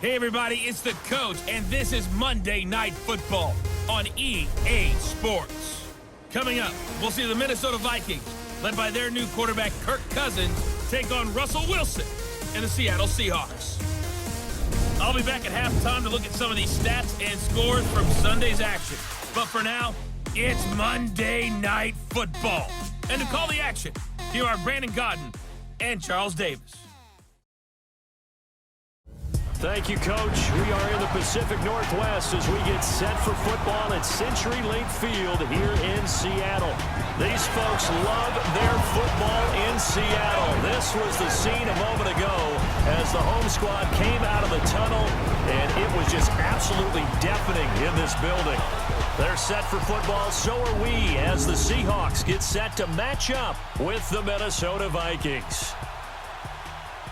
Hey everybody, it's the coach, and this is Monday Night Football on EA Sports. Coming up, we'll see the Minnesota Vikings, led by their new quarterback Kirk Cousins, take on Russell Wilson and the Seattle Seahawks. I'll be back at halftime to look at some of these stats and scores from Sunday's action. But for now, it's Monday Night Football. And to call the action, here are Brandon Godden and Charles Davis. Thank you, Coach. We are in the Pacific Northwest as we get set for football at Century Link Field here in Seattle. These folks love their football in Seattle. This was the scene a moment ago as the home squad came out of the tunnel, and it was just absolutely deafening in this building. They're set for football, so are we, as the Seahawks get set to match up with the Minnesota Vikings.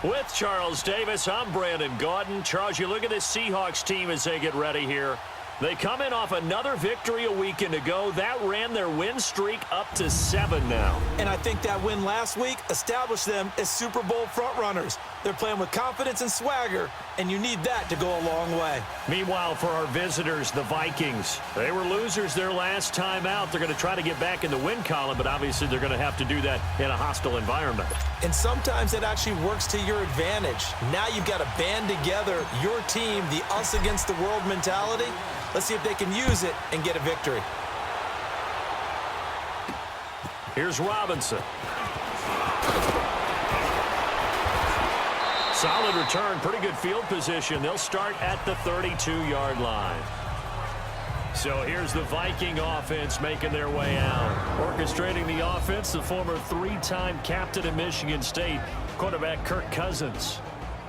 With Charles Davis, I'm Brandon Godden. Charles, you look at this Seahawks team as they get ready here. They come in off another victory a weekend ago. That ran their win streak up to 7 now. And I think that win last week established them as Super Bowl frontrunners. They're playing with confidence and swagger, and you need that to go a long way. Meanwhile, for our visitors, the Vikings, they were losers their last time out. They're going to try to get back in the win column, but obviously they're going to have to do that in a hostile environment. And sometimes it actually works to your advantage. Now you've got to band together your team, the us against the world mentality. Let's see if they can use it and get a victory. Here's Robinson. Solid return, pretty good field position. They'll start at the 32-yard line. So here's the Viking offense making their way out. Orchestrating the offense, the former 3-time captain of Michigan State, quarterback Kirk Cousins.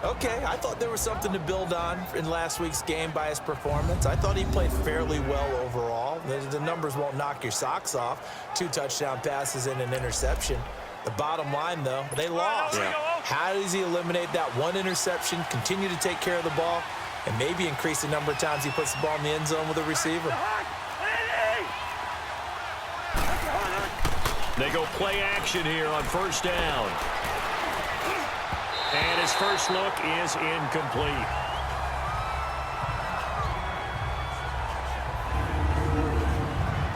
Okay, I thought there was something to build on in last week's game by his performance. I thought he played fairly well overall. The numbers won't knock your socks off. 2 touchdown passes and an interception. The bottom line, though, they lost. Yeah. How does he eliminate that one interception, continue to take care of the ball, and maybe increase the number of times he puts the ball in the end zone with a receiver? They go play action here on first down. And his first look is incomplete.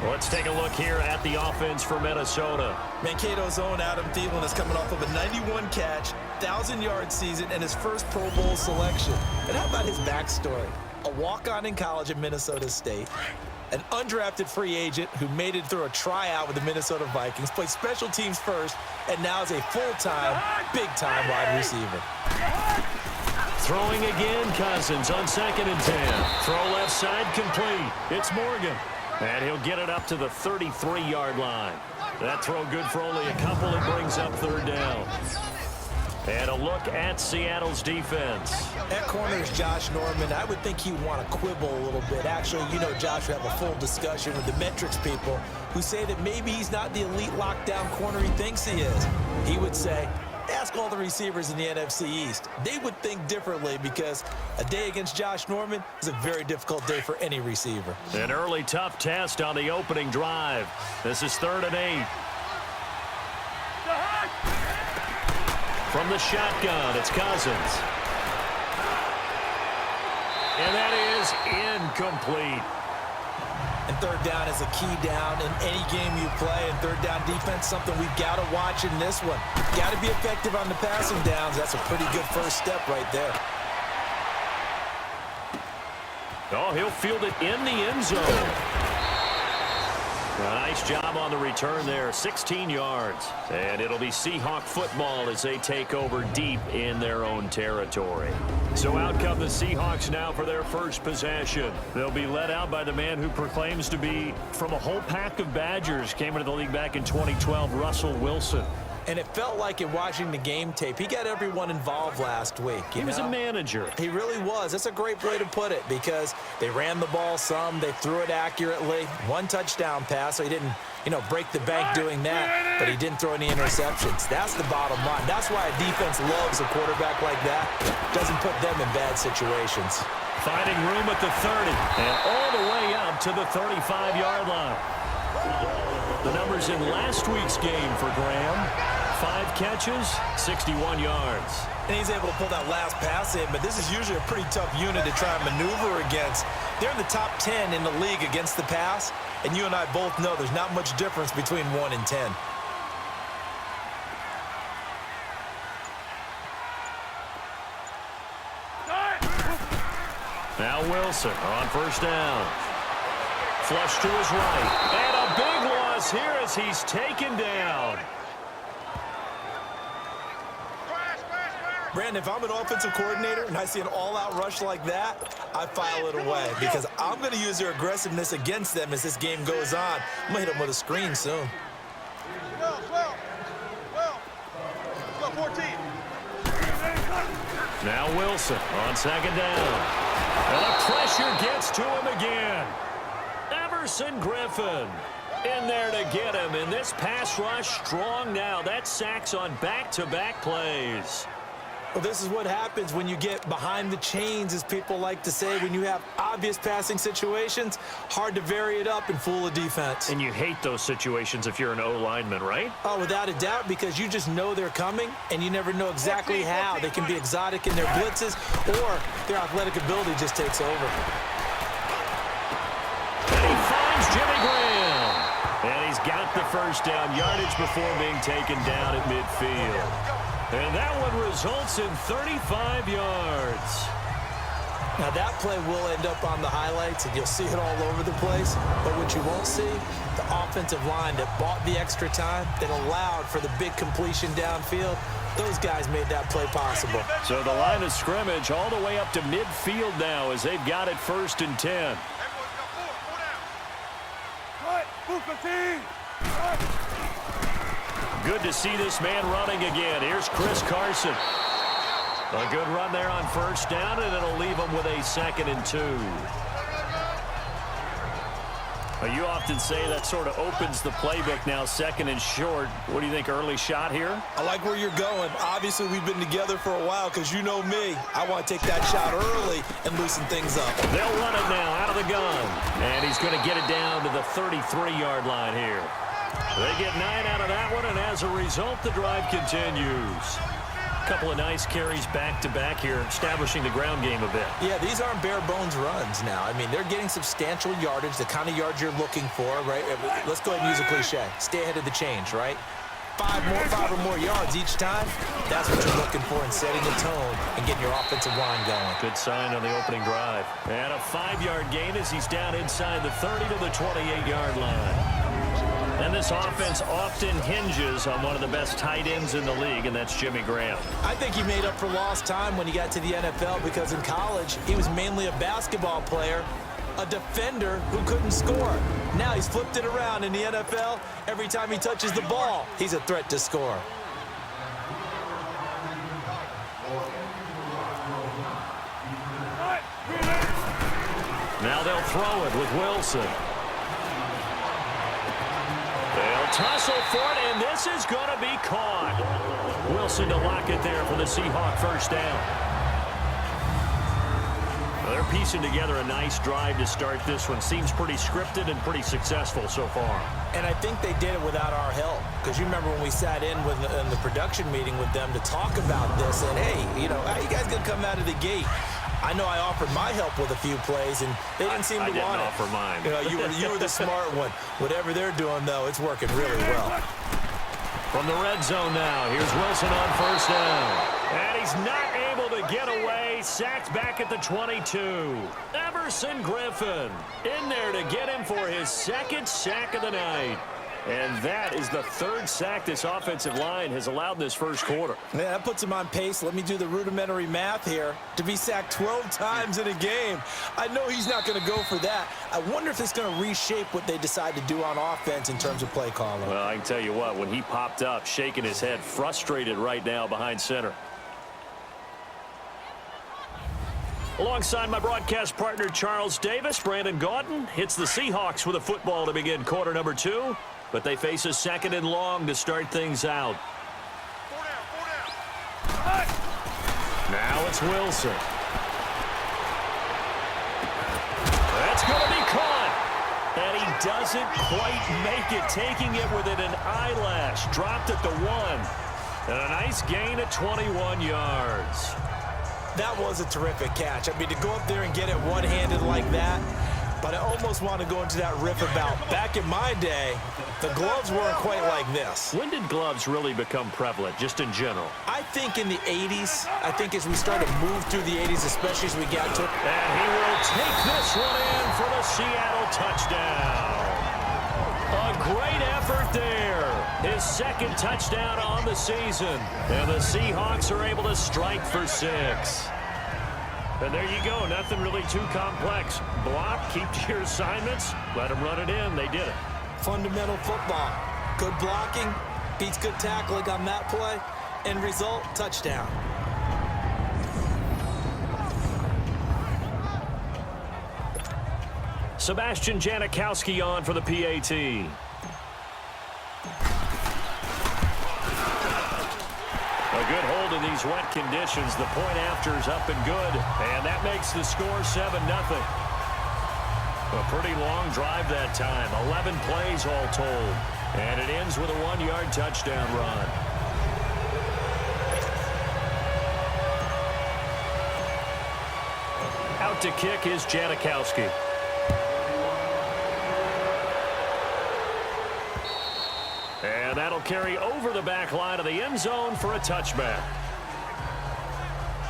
Let's take a look here at the offense for Minnesota. Mankato's own Adam Thielen is coming off of a 91-catch, 1,000-yard season, and his first Pro Bowl selection. And how about his backstory? A walk-on in college at Minnesota State, an undrafted free agent who made it through a tryout with the Minnesota Vikings, played special teams first, and now is a full-time, big-time wide receiver. Throwing again, Cousins on 2nd and 10. Throw left side complete. It's Morgan. And he'll get it up to the 33-yard line. That throw good for only a couple. It brings up 3rd down. And a look at Seattle's defense. At corner is Josh Norman. I would think he'd want to quibble a little bit. Actually, you know Josh would have a full discussion with the metrics people who say that maybe he's not the elite lockdown corner he thinks he is. He would say, ask all the receivers in the NFC East. They would think differently because a day against Josh Norman is a very difficult day for any receiver. An early tough test on the opening drive. This is 3rd and 8. From the shotgun, it's Cousins. And that is incomplete. And 3rd down is a key down in any game you play. And 3rd down defense, something we've got to watch in this one. Got to be effective on the passing downs. That's a pretty good first step right there. Oh, he'll field it in the end zone. A nice job on the return there, 16 yards. And it'll be Seahawk football as they take over deep in their own territory. So out come the Seahawks now for their first possession. They'll be led out by the man who proclaims to be from a whole pack of Badgers. Came into the league back in 2012, Russell Wilson. And it felt like in watching the game tape, he got everyone involved last week. He was a manager. He really was. That's a great way to put it because they ran the ball some. They threw it accurately. 1 touchdown pass, so he didn't, break the bank doing that, but he didn't throw any interceptions. That's the bottom line. That's why a defense loves a quarterback like that. Doesn't put them in bad situations. Finding room at the 30 and all the way up to the 35-yard line. The numbers in last week's game for Graham. 5 catches, 61 yards. And he's able to pull that last pass in, but this is usually a pretty tough unit to try and maneuver against. They're in the top 10 in the league against the pass, and you and I both know there's not much difference between 1 and 10. Now Wilson on first down. Flush to his right. And a big loss here as he's taken down. Brandon, if I'm an offensive coordinator and I see an all-out rush like that, I file it away because I'm going to use their aggressiveness against them as this game goes on. I'm going to hit them with a screen soon. 12. 14. Now Wilson on second down. And the pressure gets to him again. Everson Griffin in there to get him. And this pass rush strong now. That sacks on back-to-back plays. Well, this is what happens when you get behind the chains, as people like to say. When you have obvious passing situations, hard to vary it up and fool a defense. And you hate those situations if you're an O-lineman, right? Oh, without a doubt, because you just know they're coming, and you never know exactly how. They can be exotic in their blitzes, or their athletic ability just takes over. And he finds Jimmy Graham. And he's got the first down yardage before being taken down at midfield. And that one results in 35 yards. Now, that play will end up on the highlights, and you'll see it all over the place. But what you won't see, the offensive line that bought the extra time, that allowed for the big completion downfield, those guys made that play possible. So the line of scrimmage all the way up to midfield now as they've got it 1st and 10. Good to see this man running again. Here's Chris Carson. A good run there on first down, and it'll leave him with a 2nd and 2. You often say that sort of opens the playbook now, 2nd and short. What do you think, early shot here? I like where you're going. Obviously, we've been together for a while because you know me. I want to take that shot early and loosen things up. They'll run it now out of the gun. And he's going to get it down to the 33-yard line here. They get 9 out of that one, and as a result, the drive continues. A couple of nice carries back-to-back here, establishing the ground game a bit. Yeah, these aren't bare-bones runs now. I mean, they're getting substantial yardage, the kind of yards you're looking for, right? Let's go ahead and use a cliche. Stay ahead of the change, right? 5 or more yards each time. That's what you're looking for in setting the tone and getting your offensive line going. Good sign on the opening drive. And a 5-yard gain as he's down inside the 30 to the 28-yard line. And this offense often hinges on one of the best tight ends in the league, and that's Jimmy Graham. I think he made up for lost time when he got to the NFL because in college, he was mainly a basketball player, a defender who couldn't score. Now he's flipped it around in the NFL. Every time he touches the ball, he's a threat to score. Now they'll throw it with Wilson. They'll tussle for it, and this is going to be caught. Wilson to lock it there for the Seahawks first down. Well, they're piecing together a nice drive to start this one. Seems pretty scripted and pretty successful so far. And I think they did it without our help. Because you remember when we sat in the production meeting with them to talk about this, and hey, you know, how you guys going to come out of the gate? I know I offered my help with a few plays, and they didn't seem to want it. I didn't offer mine. You know, you were the smart one. Whatever they're doing, though, it's working really well. From the red zone now, here's Wilson on first down. And he's not able to get away. Sacked back at the 22. Everson Griffin in there to get him for his 2nd sack of the night. And that is the 3rd sack this offensive line has allowed this first quarter. Yeah, that puts him on pace. Let me do the rudimentary math here. To be sacked 12 times in a game, I know he's not going to go for that. I wonder if it's going to reshape what they decide to do on offense in terms of play calling. Well, I can tell you what, when he popped up, shaking his head, frustrated right now behind center. Alongside my broadcast partner, Charles Davis, Brandon Gaudin hits the Seahawks with a football to begin quarter number 2. But they face a 2nd and long to start things out. Now it's Wilson. That's going to be caught. And he doesn't quite make it, taking it within an eyelash. Dropped at the 1. And a nice gain at 21 yards. That was a terrific catch. I mean, to go up there and get it one-handed like that, but I almost want to go into that riff about back in my day, the gloves weren't quite like this. When did gloves really become prevalent, just in general? I think in the 80s. I think as we started to move through the 80s, especially as we got to... And he will take this one in for the Seattle touchdown. A great effort there. His second touchdown on the season. And the Seahawks are able to strike for 6. And there you go. Nothing really too complex. Block, keep to your assignments, let them run it in. They did it. Fundamental football. Good blocking beats good tackling on that play. End result, touchdown. Sebastian Janikowski on for the PAT. A good hold in these wet conditions. The point after is up and good. And that makes the score 7-0. A pretty long drive that time. 11 plays all told. And it ends with a 1-yard touchdown run. Out to kick is Janikowski. And that'll carry over the back line of the end zone for a touchback.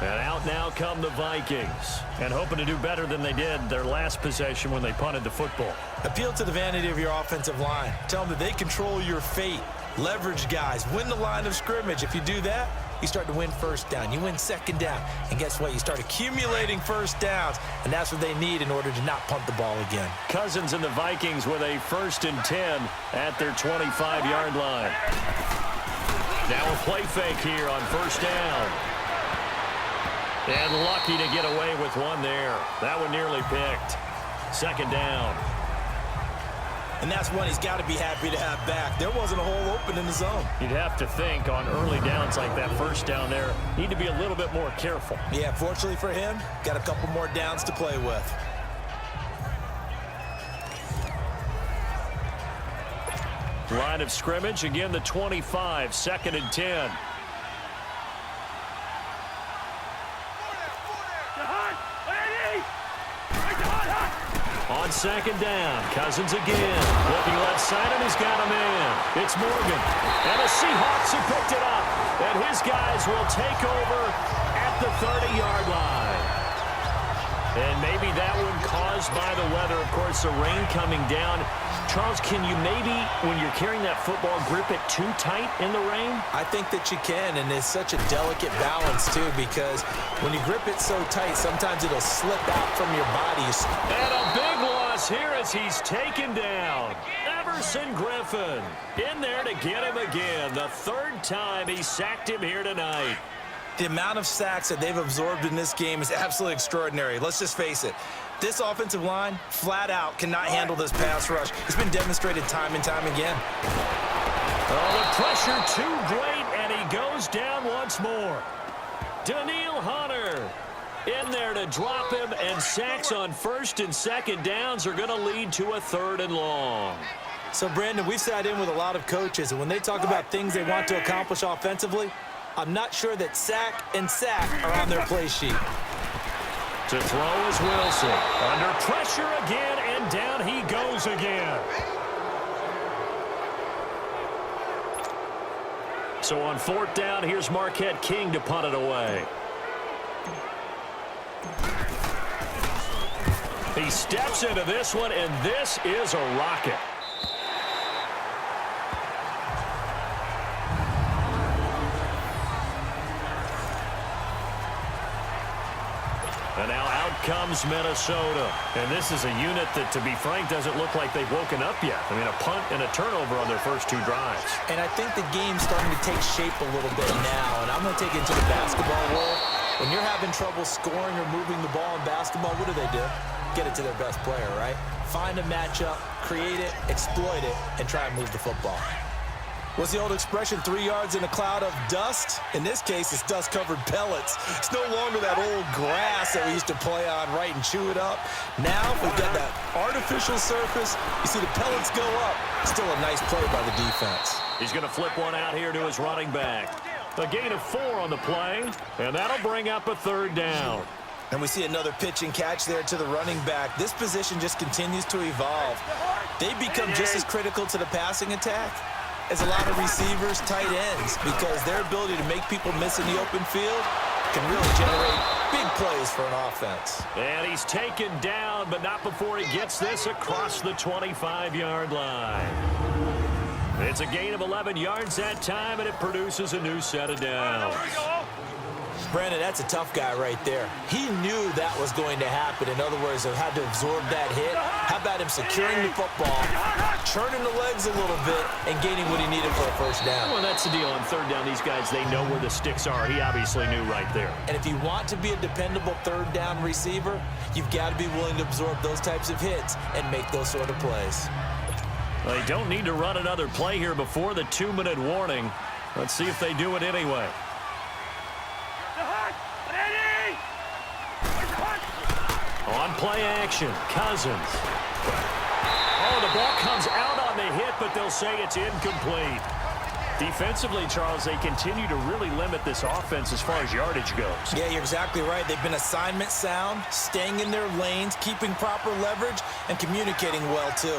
And out now come the Vikings. And hoping to do better than they did their last possession when they punted the football. Appeal to the vanity of your offensive line. Tell them that they control your fate. Leverage guys. Win the line of scrimmage. If you do that, you start to win first down. You win second down. And guess what? You start accumulating first downs. And that's what they need in order to not punt the ball again. Cousins and the Vikings with a 1st and 10 at their 25-yard line. Now a play fake here on first down. And lucky to get away with one there. That one nearly picked. Second down. And that's one he's got to be happy to have back. There wasn't a hole open in the zone. You'd have to think on early downs like that first down there, need to be a little bit more careful. Yeah, fortunately for him, got a couple more downs to play with. Line of scrimmage, again the 25, 2nd and 10. On second down, Cousins again. Looking left side, and he's got a man. It's Morgan. And the Seahawks have picked it up. And his guys will take over at the 30-yard line. And maybe that one caused by the weather. Of course, the rain coming down. Charles, can you maybe, when you're carrying that football, grip it too tight in the rain? I think that you can, and it's such a delicate balance, too, because when you grip it so tight, sometimes it'll slip out from your body. And a big loss here as he's taken down. Everson Griffin in there to get him again. The 3rd time he sacked him here tonight. The amount of sacks that they've absorbed in this game is absolutely extraordinary. Let's just face it. This offensive line, flat out, cannot handle this pass rush. It's been demonstrated time and time again. Oh, the pressure too great, and he goes down once more. Daniil Hunter in there to drop him, and sacks on 1st and 2nd downs are going to lead to a 3rd and long. So, Brandon, we've sat in with a lot of coaches, and when they talk about things they want to accomplish offensively, I'm not sure that sack and sack are on their play sheet. To throw is Wilson. Under pressure again, and down he goes again. So on 4th down, here's Marquette King to punt it away. He steps into this one, and this is a rocket. And now out comes Minnesota. And this is a unit that, to be frank, doesn't look like they've woken up yet. I mean, a punt and a turnover on their first 2 drives. And I think the game's starting to take shape a little bit now. And I'm going to take it into the basketball world. When you're having trouble scoring or moving the ball in basketball, what do? Get it to their best player, right? Find a matchup, create it, exploit it, and try and move the football. What's the old expression, 3 yards in a cloud of dust? In this case, it's dust-covered pellets. It's no longer that old grass that we used to play on, right, and chew it up. Now, we've got that artificial surface. You see the pellets go up. Still a nice play by the defense. He's going to flip one out here to his running back. A gain of 4 on the play, and that'll bring up a 3rd down. And we see another pitch and catch there to the running back. This position just continues to evolve. They become just as critical to the passing attack as a lot of receivers, tight ends, because their ability to make people miss in the open field can really generate big plays for an offense. And he's taken down, but not before he gets this across the 25-yard line. It's a gain of 11 yards that time, and it produces a new set of downs. Brandon, that's a tough guy right there. He knew that was going to happen. In other words, he had to absorb that hit. How about him securing the football, churning the legs a little bit, and gaining what he needed for a first down? Well, that's the deal. On 3rd down, these guys, they know where the sticks are. He obviously knew right there. And if you want to be a dependable 3rd down receiver, you've got to be willing to absorb those types of hits and make those sort of plays. They don't need to run another play here before the 2-minute warning. Let's see if they do it anyway. On play action, Cousins. Oh, the ball comes out on the hit, but they'll say it's incomplete. Defensively, Charles, they continue to really limit this offense as far as yardage goes. Yeah, you're exactly right. They've been assignment sound, staying in their lanes, keeping proper leverage, and communicating well, too.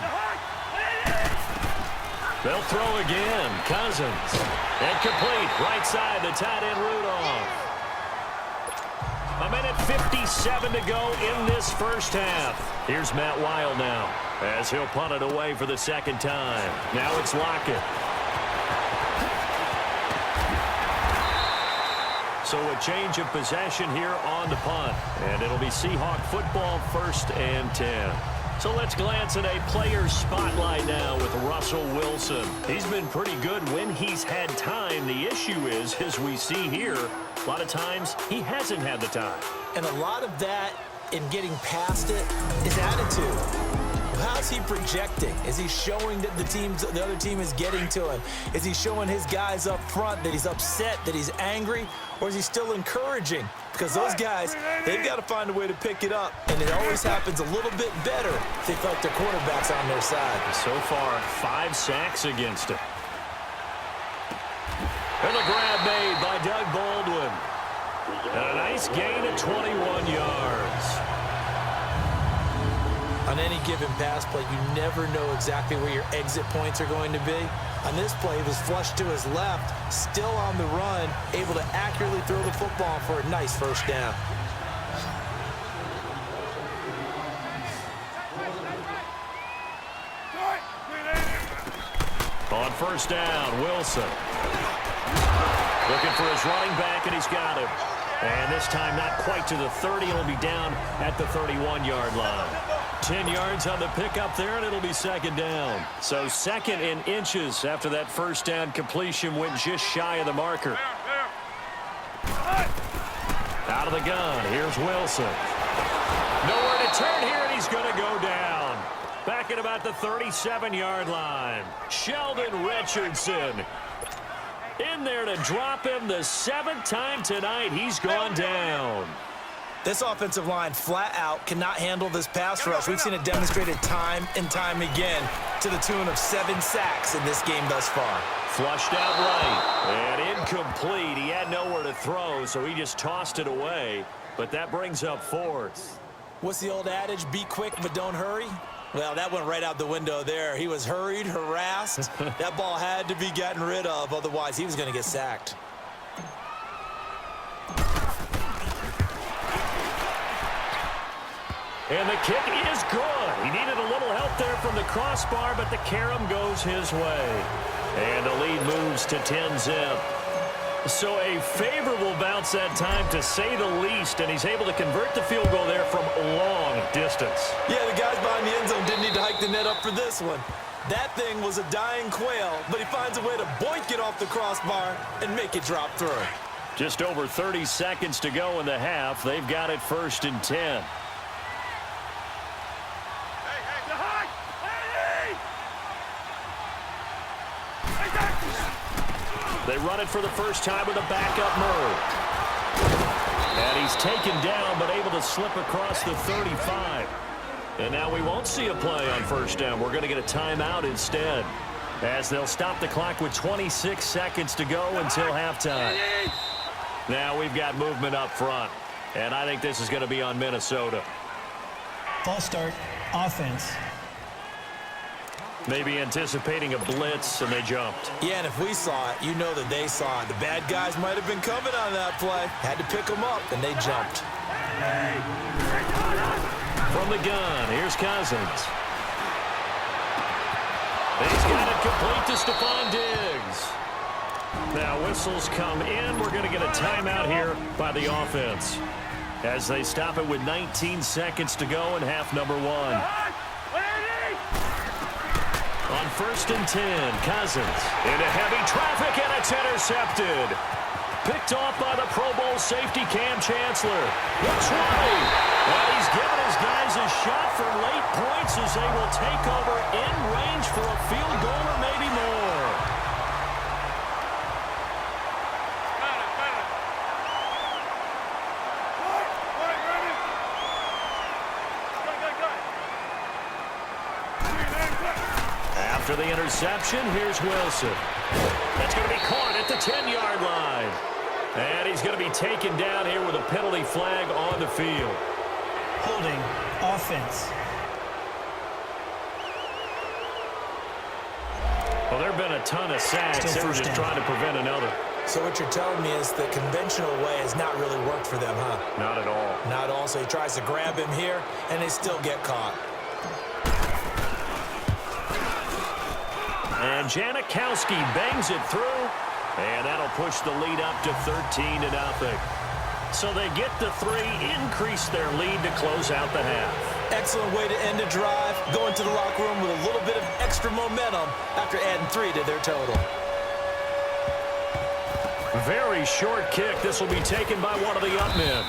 They'll throw again. Cousins. Incomplete. Right side, the tight end Rudolph. A minute 57 to go in this first half. Here's Matt Wild now as he'll punt it away for the 2nd time. Now it's Lockett. So a change of possession here on the punt. And it'll be Seahawk football, 1st and 10. So let's glance at a player spotlight now with Russell Wilson. He's been pretty good when he's had time. The issue is, as we see here, a lot of times he hasn't had the time. And a lot of that in getting past it is attitude. How's he projecting? Is he showing that the other team is getting to him? Is he showing his guys up front that he's upset, that he's angry, or is he still encouraging? Because those guys, they've got to find a way to pick it up, and it always happens a little bit better if they feel like their quarterback's on their side. So far, 5 sacks against him. And a grab made by Doug Baldwin. And a nice gain of 21 yards. On any given pass play, you never know exactly where your exit points are going to be. On this play, he was flushed to his left, still on the run, able to accurately throw the football for a nice first down. On 1st down, Wilson. Looking for his running back, and he's got him. And this time not quite to the 30. It'll be down at the 31-yard line. 10 yards on the pickup there, and it'll be 2nd down. So 2nd in inches after that first down completion went just shy of the marker. Out of the gun, here's Wilson. Nowhere to turn here, and he's going to go down. Back at about the 37-yard line. Sheldon Richardson in there to drop him the 7th time tonight. He's gone down. This offensive line flat out cannot handle this pass rush. We've seen it demonstrated time and time again to the tune of 7 sacks in this game thus far. Flushed out right and incomplete. He had nowhere to throw, so he just tossed it away. But that brings up 4th. What's the old adage? Be quick, but don't hurry. Well, that went right out the window there. He was hurried, harassed. That ball had to be gotten rid of, otherwise he was going to get sacked. And the kick is good. He needed a little help there from the crossbar, but the carom goes his way. And the lead moves to 10-zip. So a favorable bounce that time, to say the least, and he's able to convert the field goal there from long distance. Yeah, the guys behind the end zone didn't need to hike the net up for this one. That thing was a dying quail, but he finds a way to boink it off the crossbar and make it drop through. Just over 30 seconds to go in the half. They've got it 1st and 10. They run it for the first time with a backup Murray. And he's taken down, but able to slip across the 35. And now we won't see a play on 1st down. We're going to get a timeout instead. as they'll stop the clock with 26 seconds to go until halftime. Now we've got movement up front, and I think this is going to be on Minnesota. False start, offense. Maybe anticipating a blitz, and they jumped. Yeah, and if we saw it, you know that they saw it. The bad guys might have been coming on that play. Had to pick them up, and they jumped. From the gun, here's Cousins. He's got it complete to Stephon Diggs. Now whistles come in. We're going to get a timeout here by the offense as they stop it with 19 seconds to go in half number 1. On 1st and 10, Cousins into heavy traffic, and it's intercepted. Picked off by the Pro Bowl safety Cam Chancellor. Looks right. And he's given his guys a shot for late points as they will take over in range for a field goal or maybe more. After the interception, here's Wilson. That's going to be caught at the 10-yard line. And he's going to be taken down here with a penalty flag on the field. Holding, offense. Well, there have been a ton of sacks. They were just trying to prevent another. So what you're telling me is the conventional way has not really worked for them, huh? Not at all. Not at all. So he tries to grab him here, and they still get caught. And Janikowski bangs it through, and that'll push the lead up to 13-0. So they get the 3, increase their lead to close out the half. Excellent way to end a drive, going to the locker room with a little bit of extra momentum after adding 3 to their total. Very short kick. This will be taken by one of the up men.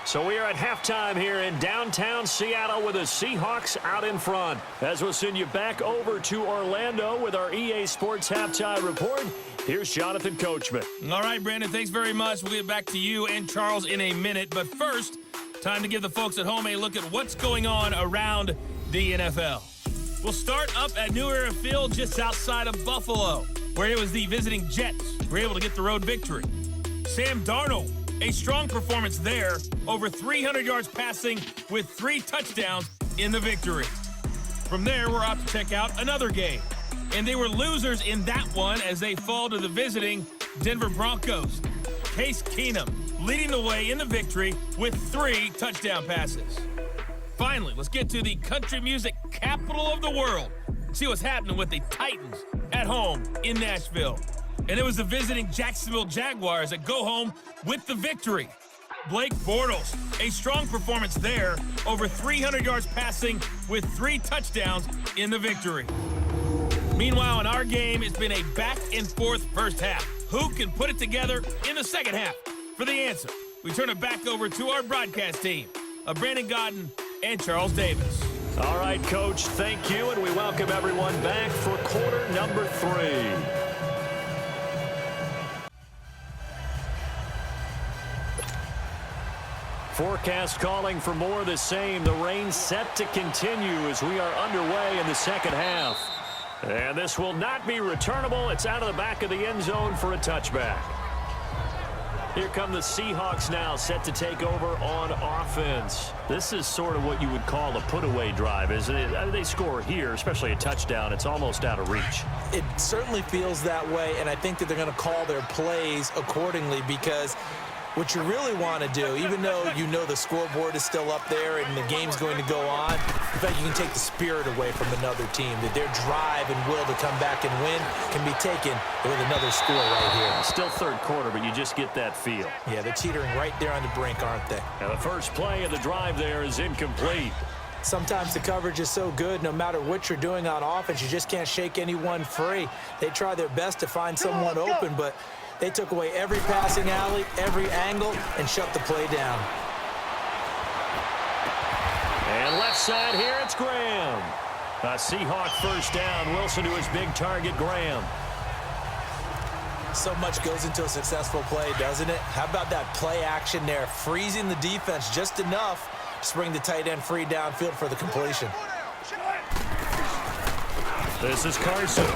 So we are at halftime here in downtown Seattle with the Seahawks out in front. As we'll send you back over to Orlando with our EA Sports Halftime Report. Here's Jonathan Coachman. All right, Brandon, thanks very much. We'll get back to you and Charles in a minute. But first, time to give the folks at home a look at what's going on around the NFL. We'll start up at New Era Field just outside of Buffalo, where it was the visiting Jets who were able to get the road victory. Sam Darnold, a strong performance there, over 300 yards passing with 3 touchdowns in the victory. From there, we're off to check out another game. And they were losers in that one as they fall to the visiting Denver Broncos. Case Keenum leading the way in the victory with 3 touchdown passes. Finally, let's get to the country music capital of the world and see what's happening with the Titans at home in Nashville. And it was the visiting Jacksonville Jaguars that go home with the victory. Blake Bortles, a strong performance there, over 300 yards passing with 3 touchdowns in the victory. Meanwhile, in our game, it's been a back-and-forth first half. Who can put it together in the second half? For the answer, we turn it back over to our broadcast team of Brandon Godden and Charles Davis. All right, Coach, thank you, and we welcome everyone back for quarter number 3. Forecast calling for more of the same. The rain set to continue as we are underway in the second half. And this will not be returnable. It's out of the back of the end zone for a touchback. Here come the Seahawks now, set to take over on offense. This is sort of what you would call a put-away drive, isn't it? They score here, especially a touchdown. It's almost out of reach. It certainly feels that way, and I think that they're going to call their plays accordingly because what you really want to do, even though you know the scoreboard is still up there and the game's going to go on, in fact, you can take the spirit away from another team, that their drive and will to come back and win can be taken with another score right here. Still third quarter, but you just get that feel. Yeah, they're teetering right there on the brink, aren't they? Now the first play of the drive there is incomplete. Sometimes the coverage is so good, no matter what you're doing on offense, you just can't shake anyone free. They try their best to find someone open, but they took away every passing alley, every angle, and shut the play down. And left side here, it's Graham. A Seahawk first down. Wilson to his big target, Graham. So much goes into a successful play, doesn't it? How about that play action there, freezing the defense just enough to bring the tight end free downfield for the completion. This is Carson.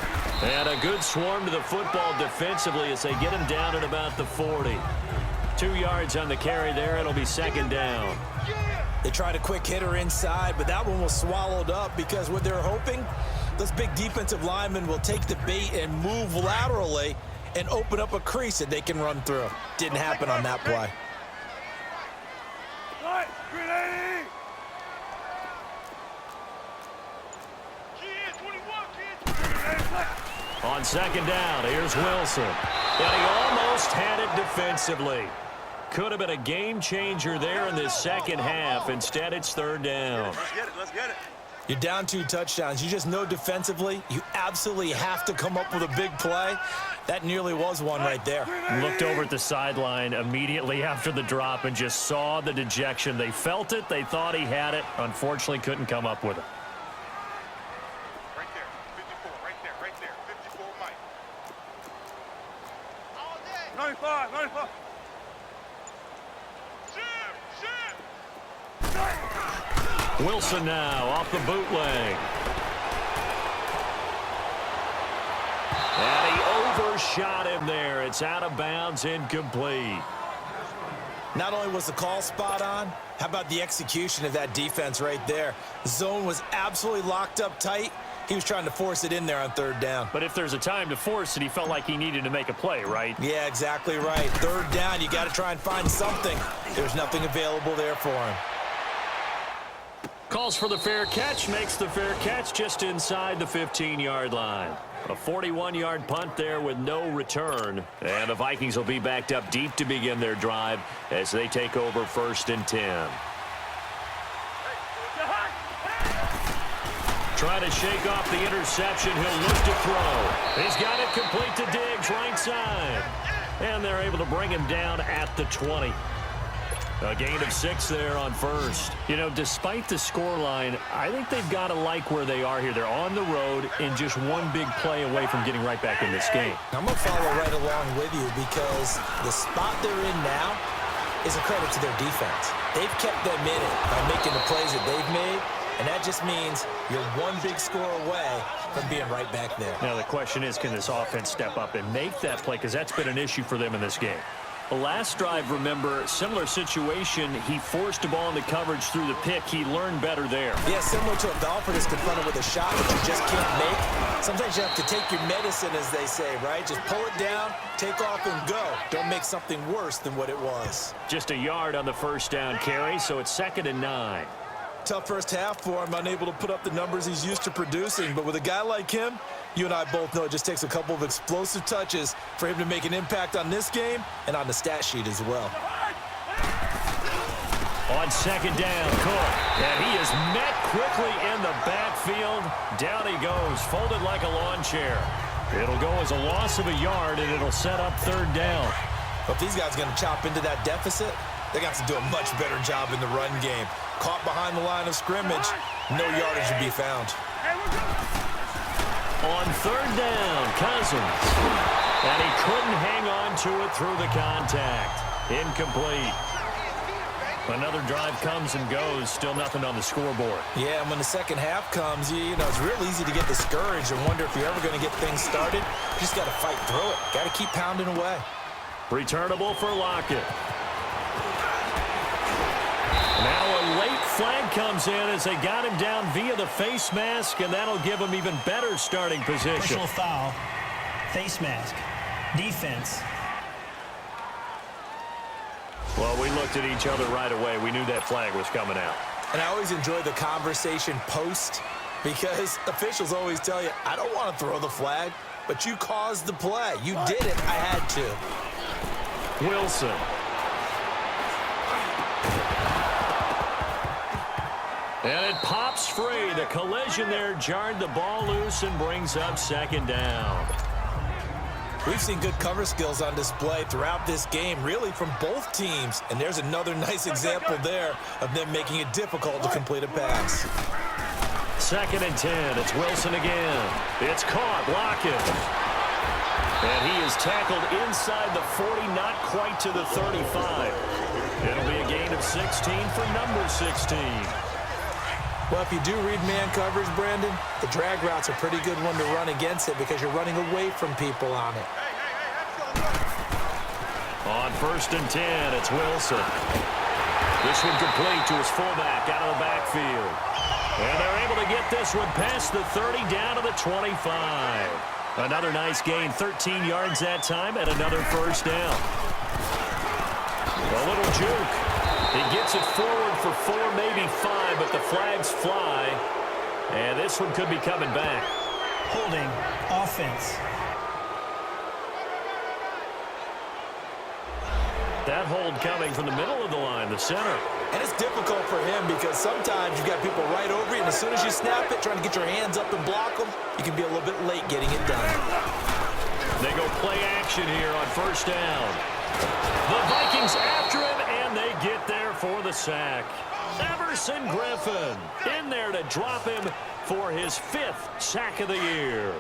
And a good swarm to the football defensively as they get him down at about the 40. 2 yards on the carry there. It'll be second down. They tried a quick hitter inside, but that one was swallowed up because what they're hoping, those big defensive linemen will take the bait and move laterally and open up a crease that they can run through. Didn't happen on that play. On second down, here's Wilson. And he almost had it defensively. Could have been a game changer there in this second half. Instead, it's third down. Let's get it. You're down 2 touchdowns. You just know defensively you absolutely have to come up with a big play. That nearly was one right there. Looked over at the sideline immediately after the drop and just saw the dejection. They felt it. They thought he had it. Unfortunately, couldn't come up with it. Right there. 54. Right there. 54, Mike. All day. 95. Wilson now off the bootleg. And he overshot him there. It's out of bounds, incomplete. Not only was the call spot on, how about the execution of that defense right there? The zone was absolutely locked up tight. He was trying to force it in there on third down. But if there's a time to force it, he felt like he needed to make a play, right? Yeah, exactly right. Third down, you got to try and find something. There's nothing available there for him. Calls for the fair catch, makes the fair catch just inside the 15-yard line. A 41-yard punt there with no return. And the Vikings will be backed up deep to begin their drive as they take over 1st and 10. Trying to shake off the interception. He'll look to throw. He's got it complete to Diggs, right side. And they're able to bring him down at the 20. A gain of 6 there on first. You know, despite the scoreline, I think they've got to like where they are here. They're on the road and just one big play away from getting right back in this game. I'm going to follow right along with you because the spot they're in now is a credit to their defense. They've kept them in it by making the plays that they've made, and that just means you're one big score away from being right back there. Now the question is, can this offense step up and make that play? Because that's been an issue for them in this game. The last drive, remember, similar situation. He forced a ball into coverage through the pick. He learned better there. Yeah, similar to a golfer that's confronted with a shot that you just can't make. Sometimes you have to take your medicine, as they say, right? Just pull it down, take off, and go. Don't make something worse than what it was. Just a yard on the first down carry, so it's 2nd and 9. Tough first half for him, unable to put up the numbers he's used to producing. But with a guy like him, you and I both know it just takes a couple of explosive touches for him to make an impact on this game and on the stat sheet as well. On 2nd down, Cook. And he is met quickly in the backfield. Down he goes, folded like a lawn chair. It'll go as a loss of a yard, and it'll set up 3rd down. But if these guys are going to chop into that deficit, they're going to have to do a much better job in the run game. Caught behind the line of scrimmage, no yardage to be found. On 3rd down, Cousins. And he couldn't hang on to it through the contact. Incomplete. Another drive comes and goes. Still nothing on the scoreboard. Yeah, and when the second half comes, you know, it's real easy to get discouraged and wonder if you're ever going to get things started. You just got to fight through it. Got to keep pounding away. Returnable for Lockett. Now a late flag comes in as they got him down via the face mask, and that'll give him even better starting position. Personal foul, face mask, defense. Well, we looked at each other right away. We knew that flag was coming out. And I always enjoy the conversation post because officials always tell you, I don't want to throw the flag, but you caused the play. You did it. I had to. Wilson. And it pops free. The collision there jarred the ball loose and brings up 2nd down. We've seen good cover skills on display throughout this game, really from both teams. And there's another nice example there of them making it difficult to complete a pass. 2nd and 10. It's Wilson again. It's caught. Lockett. And he is tackled inside the 40, not quite to the 35. It'll be a gain of 16 for number 16. Well, if you do read man coverage, Brandon, the drag route's a pretty good one to run against it because you're running away from people on it. On 1st and 10, it's Wilson. This one complete to his fullback out of the backfield. And they're able to get this one past the 30 down to the 25. Another nice gain, 13 yards that time, and another first down. A little juke. He gets it forward for 4, maybe 5, but the flags fly. And this one could be coming back. Holding offense. That hold coming from the middle of the line, the center. And it's difficult for him because sometimes you've got people right over you, and as soon as you snap it, trying to get your hands up and block them, you can be a little bit late getting it done. They go play action here on 1st down. The Vikings after him, and they get there for the sack. Everson Griffin in there to drop him for his 5th sack of the year.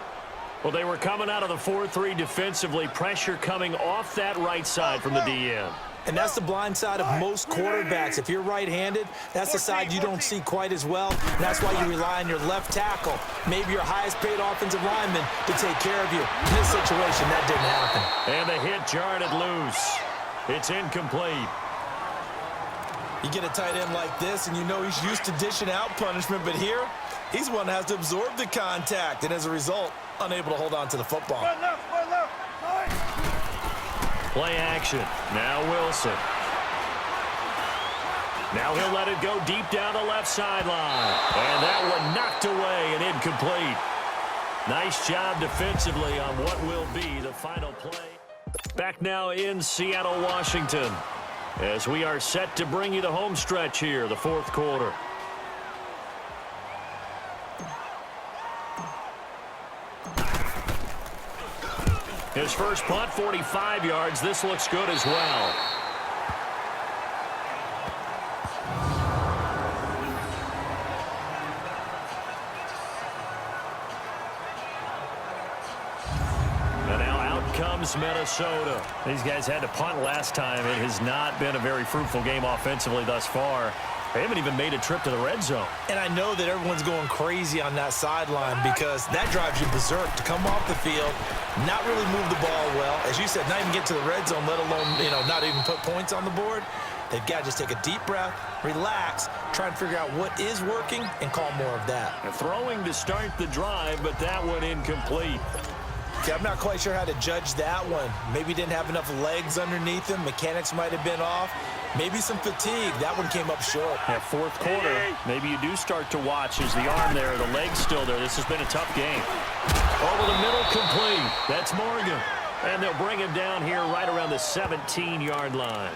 Well, they were coming out of the 4-3 defensively. Pressure coming off that right side from the DN. And that's the blind side of most quarterbacks. If you're right-handed, that's the side you don't see quite as well. And that's why you rely on your left tackle, maybe your highest-paid offensive lineman, to take care of you. In this situation, that didn't happen. And the hit jarred it loose. It's incomplete. You get a tight end like this, and you know he's used to dishing out punishment, but here, he's the one that has to absorb the contact, and as a result, unable to hold on to the football. Play action. Now Wilson. Now he'll let it go deep down the left sideline. And that one knocked away and incomplete. Nice job defensively on what will be the final play. Back now in Seattle, Washington, as we are set to bring you the home stretch here, the 4th quarter. His first punt, 45 yards. This looks good as well. And now out comes Minnesota. These guys had to punt last time. It has not been a very fruitful game offensively thus far. They haven't even made a trip to the red zone. And I know that everyone's going crazy on that sideline because that drives you berserk to come off the field, not really move the ball well. As you said, not even get to the red zone, let alone, not even put points on the board. They've got to just take a deep breath, relax, try and figure out what is working, and call more of that. And throwing to start the drive, but that one incomplete. Okay, I'm not quite sure how to judge that one. Maybe didn't have enough legs underneath him. Mechanics might have been off. Maybe some fatigue. That one came up short. At 4th quarter, maybe you do start to watch as the arm there, the leg's still there. This has been a tough game. Over the middle, complete. That's Morgan. And they'll bring him down here right around the 17-yard line.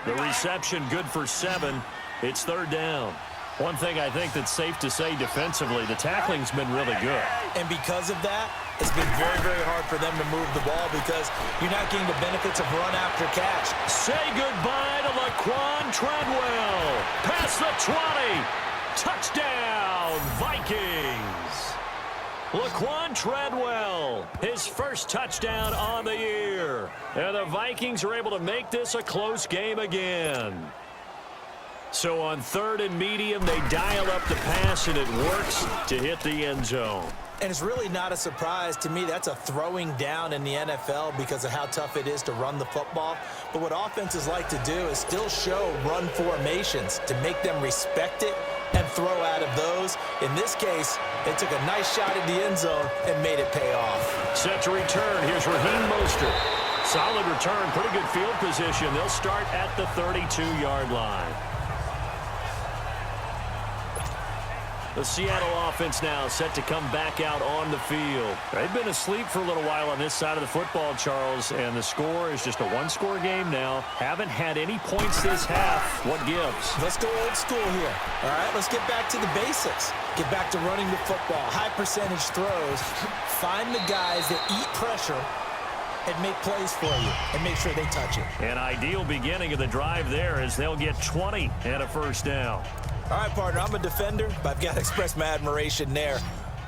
The reception good for 7. It's 3rd down. One thing I think that's safe to say defensively, the tackling's been really good. And because of that, it's been very, very hard for them to move the ball because you're not getting the benefits of run after catch. Say goodbye to Laquan Treadwell. Past the 20. Touchdown, Vikings. Laquan Treadwell, his first touchdown on the year. And the Vikings are able to make this a close game again. So on 3rd and medium, they dial up the pass, and it works to hit the end zone. And it's really not a surprise to me. That's a throwing down in the NFL because of how tough it is to run the football. But what offenses like to do is still show run formations to make them respect it and throw out of those. In this case, they took a nice shot at the end zone and made it pay off. Set to return. Here's Raheem Mostert. Solid return, pretty good field position. They'll start at the 32-yard line. The Seattle offense now set to come back out on the field. They've been asleep for a little while on this side of the football, Charles, and the score is just a one-score game now. Haven't had any points this half. What gives? Let's go old school here. All right, let's get back to the basics. Get back to running the football, high percentage throws. Find the guys that eat pressure and make plays for you and make sure they touch it. An ideal beginning of the drive there as they'll get 20 and a first down. All right, partner, I'm a defender, but I've got to express my admiration there.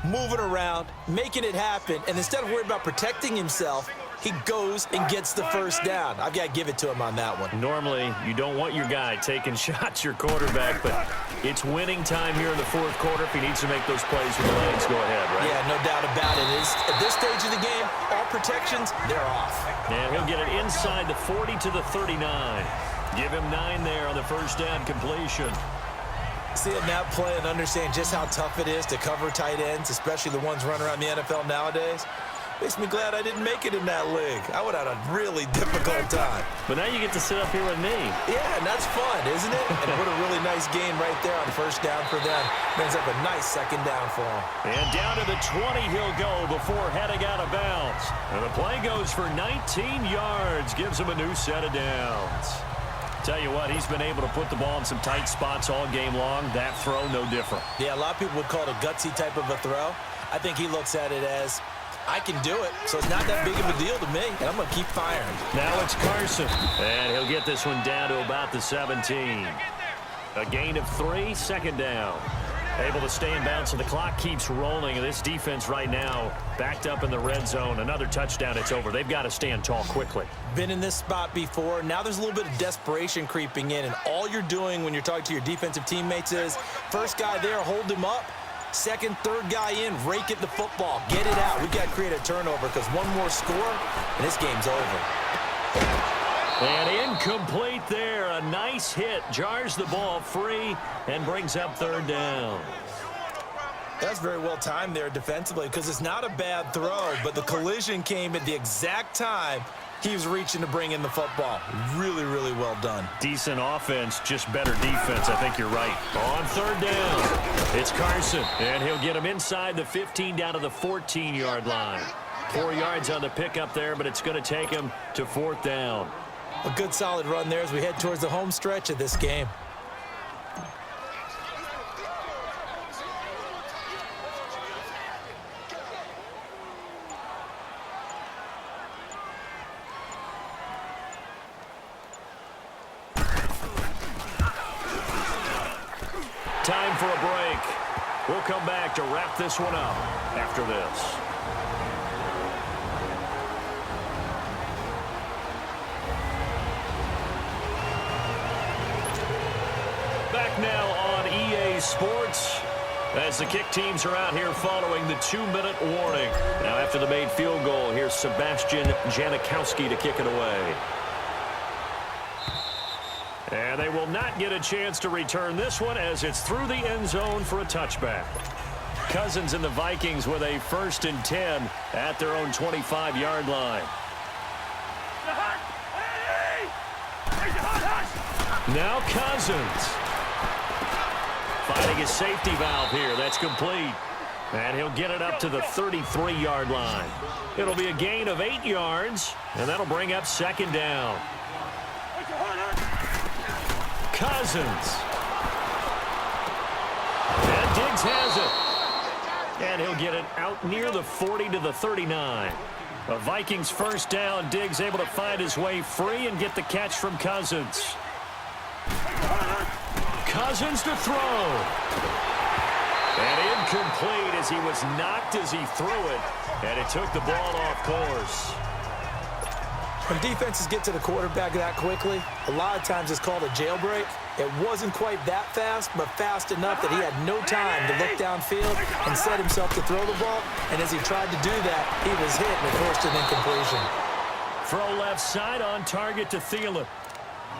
Moving around, making it happen, and instead of worrying about protecting himself, He goes and gets the first down. I've got to give it to him on that one. Normally, you don't want your guy taking shots, your quarterback, but it's winning time here in the fourth quarter. If he needs to make those plays with the legs, go ahead, right? Yeah, no doubt about it. At this stage of the game, all protections, they're off. And he'll get it inside the 40 to the 39. Give him 9 there on the first down completion. Seeing that play and understand just how tough it is to cover tight ends, especially the ones running around the NFL nowadays, makes me glad I didn't make it in that league. I would have had a really difficult time. But now you get to sit up here with me. Yeah, and that's fun, isn't it? And put a really nice gain right there on first down for them. Brings up a nice second down for him. And down to the 20 he'll go before heading out of bounds. And the play goes for 19 yards. Gives him a new set of downs. Tell you what, he's been able to put the ball in some tight spots all game long. That throw, no different. Yeah, a lot of people would call it a gutsy type of a throw. I think he looks at it as, I can do it, so it's not that big of a deal to me, and I'm going to keep firing. Now it's Carson, and he'll get this one down to about the 17. A gain of 3, second down. Able to stay in bounds, so the clock keeps rolling, and this defense right now backed up in the red zone. Another touchdown, it's over. They've got to stand tall quickly. Been in this spot before. Now there's a little bit of desperation creeping in, and all you're doing when you're talking to your defensive teammates is, first guy there, hold him up. Second, third guy in, rake at the football. Get it out. We've got to create a turnover because one more score, and this game's over. And incomplete there. A nice hit. Jars the ball free and brings up third down. That's very well timed there defensively because it's not a bad throw, but the collision came at the exact time he was reaching to bring in the football. Really, really well done. Decent offense, just better defense. I think you're right. On third down, it's Carson, and he'll get him inside the 15 down to the 14-yard line. 4 yards on the pickup there, but it's going to take him to fourth down. A good solid run there as we head towards the home stretch of this game. Time for a break. We'll come back to wrap this one up after this. Back now on EA Sports as the kick teams are out here following the 2-minute warning. Now after the made field goal, here's Sebastian Janikowski to kick it away. And they will not get a chance to return this one as it's through the end zone for a touchback. Cousins and the Vikings with a 1st and 10 at their own 25-yard line. Now Cousins. Finding his safety valve here. That's complete. And he'll get it up to the 33-yard line. It'll be a gain of 8 yards, and that'll bring up second down. Cousins. And Diggs has it. And he'll get it out near the 40 to the 39. A Vikings first down. Diggs able to find his way free and get the catch from Cousins. Cousins to throw. And incomplete as he was knocked as he threw it. And it took the ball off course. When defenses get to the quarterback that quickly, a lot of times it's called a jailbreak. It wasn't quite that fast, but fast enough that he had no time to look downfield and set himself to throw the ball. And as he tried to do that, he was hit and forced an incompletion. Throw left side on target to Thielen.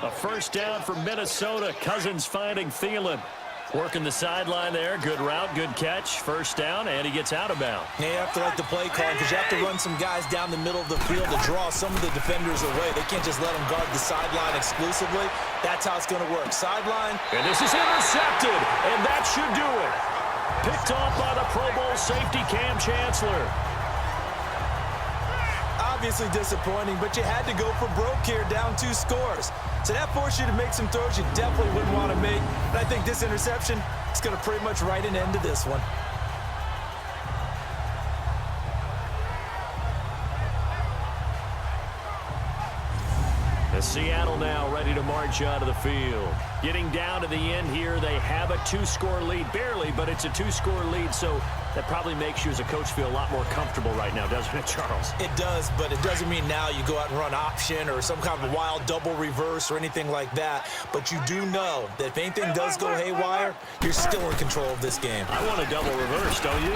A first down for Minnesota. Cousins finding Thielen. Working the sideline there. Good route, good catch. First down, and he gets out of bounds. Yeah, you have to like the play call because you have to run some guys down the middle of the field to draw some of the defenders away. They can't just let them guard the sideline exclusively. That's how it's going to work. Sideline. And this is intercepted, and that should do it. Picked off by the Pro Bowl safety Cam Chancellor. Obviously disappointing, but you had to go for broke here, down 2 scores. So that forced you to make some throws you definitely wouldn't want to make. But I think this interception is going to pretty much write an end to this one. And Seattle now ready to march out of the field. Getting down to the end here, they have a 2-score lead. Barely, but it's a 2-score lead, so that probably makes you as a coach feel a lot more comfortable right now, doesn't it, Charles? It does, but it doesn't mean now you go out and run option or some kind of wild double reverse or anything like that. But you do know that if anything does go haywire, you're still in control of this game. I want a double reverse, don't you?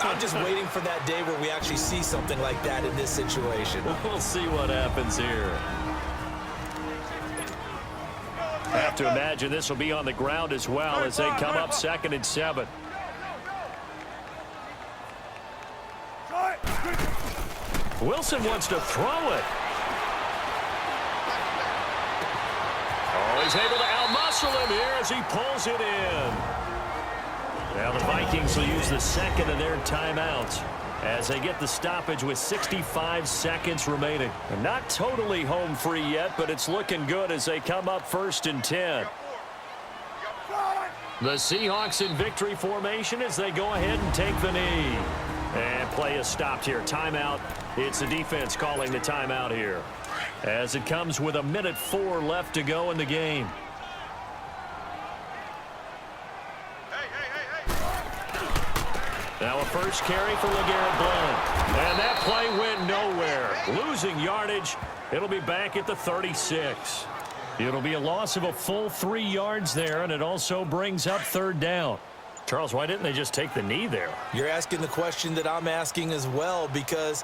I'm just waiting for that day where we actually see something like that in this situation. We'll see what happens here. I have to imagine this will be on the ground as well as they come up 2nd and 7. Wilson wants to throw it. Oh, he's able to outmuscle him here as he pulls it in. Now the Vikings will use the 2nd of their timeouts as they get the stoppage with 65 seconds remaining. And not totally home free yet, but it's looking good as they come up 1st and 10. The Seahawks in victory formation as they go ahead and take the knee. And play is stopped here. Timeout. It's the defense calling the timeout here as it comes with 1:04 left to go in the game. Now a first carry for LeGarrette Blount. And that play went nowhere. Losing yardage. It'll be back at the 36. It'll be a loss of a full 3 yards there, and it also brings up 3rd down. Charles, why didn't they just take the knee there? You're asking the question that I'm asking as well, because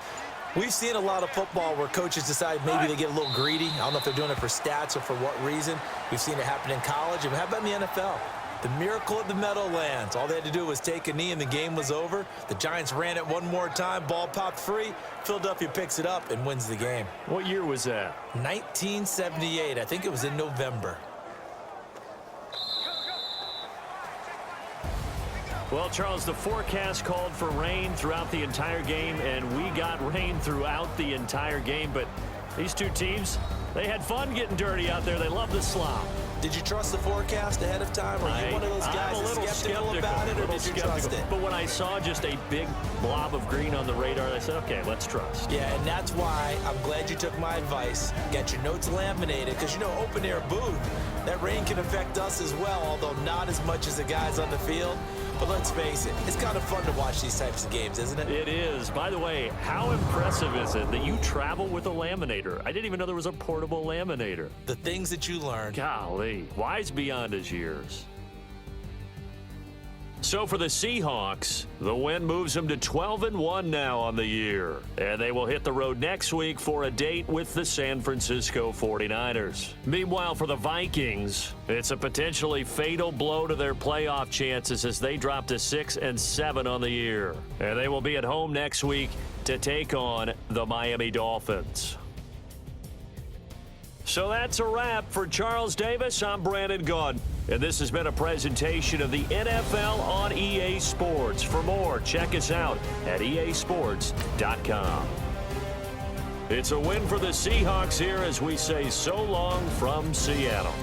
we've seen a lot of football where coaches decide maybe they get a little greedy. I don't know if they're doing it for stats or for what reason. We've seen it happen in college. And how about in the NFL? The miracle of the Meadowlands. All they had to do was take a knee and the game was over. The Giants ran it one more time. Ball popped free. Philadelphia picks it up and wins the game. What year was that? 1978. I think it was in November. Well, Charles, the forecast called for rain throughout the entire game, and we got rain throughout the entire game. But these two teams, they had fun getting dirty out there. They love the slop. Did you trust the forecast ahead of time? Or are you one of those guys that's skeptical about it, or did you trust it? But when I saw just a big blob of green on the radar, I said, okay, let's trust. Yeah, and that's why I'm glad you took my advice. Get your notes laminated, because, you know, open-air booth, that rain can affect us as well, although not as much as the guys on the field. But let's face it, it's kind of fun to watch these types of games, isn't it? It is. By the way, how impressive is it that you travel with a laminator? I didn't even know there was a portable laminator. The things that you learn. Golly, wise beyond his years. So for the Seahawks, the win moves them to 12-1 now on the year. And they will hit the road next week for a date with the San Francisco 49ers. Meanwhile, for the Vikings, it's a potentially fatal blow to their playoff chances as they drop to 6-7 on the year. And they will be at home next week to take on the Miami Dolphins. So that's a wrap. For Charles Davis, I'm Brandon Gaudin. And this has been a presentation of the NFL on EA Sports. For more, check us out at easports.com. It's a win for the Seahawks here as we say so long from Seattle.